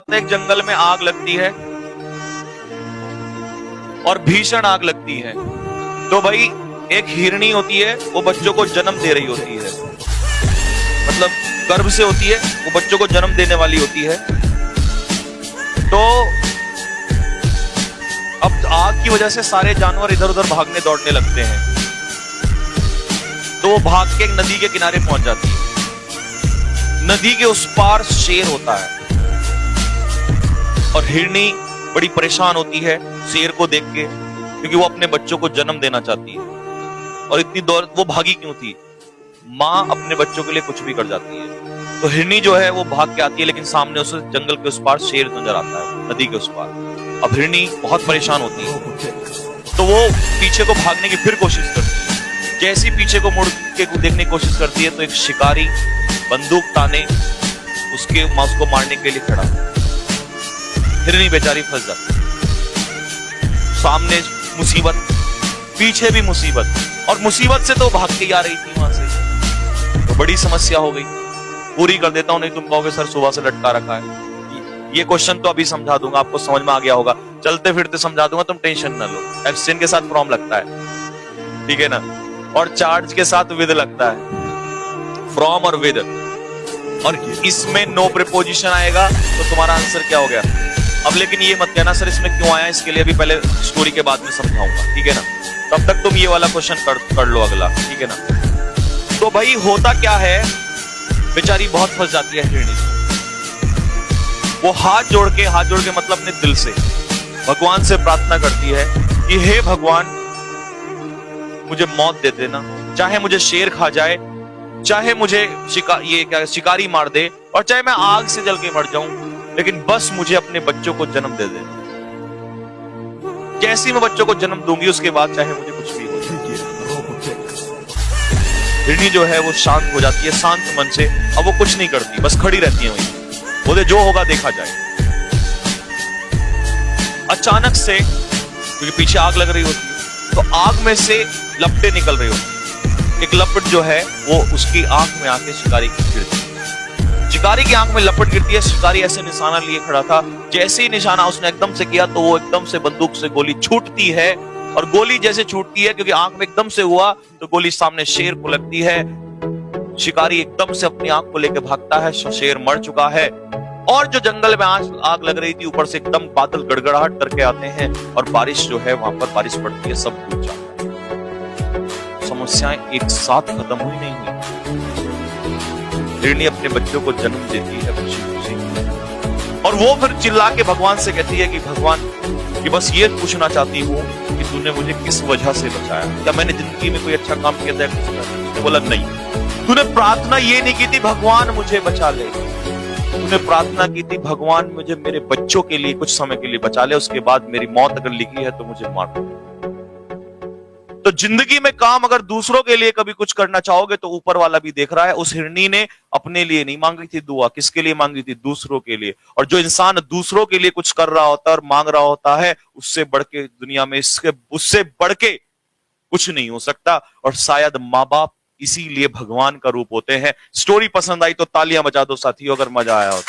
एक जंगल में आग लगती है और भीषण आग लगती है। तो भाई एक हिरणी होती है, वो बच्चों को जन्म दे रही होती है, मतलब गर्भ से होती है, वो बच्चों को जन्म देने वाली होती है। तो अब आग की वजह से सारे जानवर इधर उधर भागने दौड़ने लगते हैं। तो वो भाग के नदी के किनारे पहुंच जाती है। नदी के उस पार शेर होता है और हिरणी बड़ी परेशान होती है शेर को देख के, क्योंकि वो अपने बच्चों को जन्म देना चाहती है। और इतनी दौड़ वो भागी क्यों थी? माँ अपने बच्चों के लिए कुछ भी कर जाती है। तो हिरणी जो है वो भाग के आती है, लेकिन सामने उसे जंगल के उस पार शेर नजर आता है, नदी के उस पार। अब हिरणी बहुत परेशान होती है, तो वो पीछे को भागने की फिर कोशिश करती है। जैसी पीछे को मुड़ के देखने की कोशिश करती है तो एक शिकारी बंदूक ताने उसको मारने के लिए खड़ा। हिरणी बेचारी फंस जाती है। सामने मुसीबत, पीछे भी मुसीबत, और मुसीबत से तो भाग के आ रही थी वहां से। तो बड़ी समस्या हो गई। पूरी कर देता हूं, नहीं तुम कहोगे सर सुबह से लटका रखा है। ये क्वेश्चन तो अभी समझा दूंगा, आपको समझ में आ गया होगा। चलते फिरते समझा दूंगा, तुम टेंशन ना लो। एब्सेंट के साथ फ्रॉम लगता है, ठीक है ना, और चार्ज के साथ विद लगता है, फ्रॉम और विद। और इसमें नो प्रीपोजिशन आएगा तो तुम्हारा आंसर क्या हो गया? अब लेकिन ये मत कहना सर इसमें क्यों आया, इसके लिए भी पहले स्टोरी के बाद में समझाऊंगा, ठीक है ना। तब तक तुम ये वाला क्वेश्चन कर लो अगला, ठीक है ना। तो भाई होता क्या है, बेचारी बहुत फंस जाती है हिरणी। वो हाथ जोड़ के मतलब अपने दिल से भगवान से प्रार्थना करती है कि हे भगवान मुझे मौत दे देना, चाहे मुझे शेर खा जाए, चाहे मुझे शिकारी मार दे, और चाहे मैं आग से जल के मर जाऊं, लेकिन बस मुझे अपने बच्चों को जन्म दे देना। जैसे मैं बच्चों को जन्म दूंगी उसके बाद चाहे मुझे कुछ भी हो जाए। हिरणी जो है वो शांत हो जाती है, शांत मन से। अब वो कुछ नहीं करती, बस खड़ी रहती है वहीं, बोले जो होगा देखा जाए। अचानक से, क्योंकि पीछे आग लग रही होती है, तो आग में से लपटें निकल रही होती है। एक लपट जो है वो उसकी आंख में आके शिकारी की गिरती है। शिकारी की आंख में लपट गिरती है। शिकारी ऐसे निशाना लिए खड़ा था, जैसे ही निशाना उसने एकदम से किया तो वो एकदम से बंदूक से गोली छूटती है। और गोली जैसे छूटती है, क्योंकि आंख में एकदम से हुआ, तो गोली सामने शेर को लगती है। शिकारी एकदम से अपनी आंख को लेकर भागता है, शेर मर चुका है। और जो जंगल में आग लग रही थी, ऊपर से एकदम बादल गड़गड़ाहट करके आते हैं और बारिश जो है वहां पर बारिश पड़ती है, सब डूब जाता है। समस्याएं एक साथ खत्म हुई नहीं हुई। हिरणी अपने बच्चों को जन्म देती है खुशी खुशी, और वो फिर चिल्ला के भगवान से कहती है कि भगवान, कि बस ये पूछना चाहती हूँ कि तूने मुझे किस वजह से बचाया, क्या मैंने जिंदगी में कोई अच्छा काम किया था? उसने बोला नहीं। तूने प्रार्थना ये नहीं की थी भगवान मुझे बचा ले, तूने प्रार्थना की थी भगवान मुझे मेरे बच्चों के लिए कुछ समय के लिए बचा ले, उसके बाद मेरी मौत अगर लिखी है तो मुझे मार दो। तो जिंदगी में काम अगर दूसरों के लिए कभी कुछ करना चाहोगे तो ऊपर वाला भी देख रहा है। उस हिरणी ने अपने लिए नहीं मांगी थी दुआ, किसके लिए मांगी थी? दूसरों के लिए। और जो इंसान दूसरों के लिए कुछ कर रहा होता है और मांग रहा होता है, उससे बढ़ के दुनिया में उससे बढ़ के कुछ नहीं हो सकता। और शायद माँ बाप इसीलिए भगवान का रूप होते हैं। स्टोरी पसंद आई तो तालियां बजा दो साथियों, अगर मजा आया हो।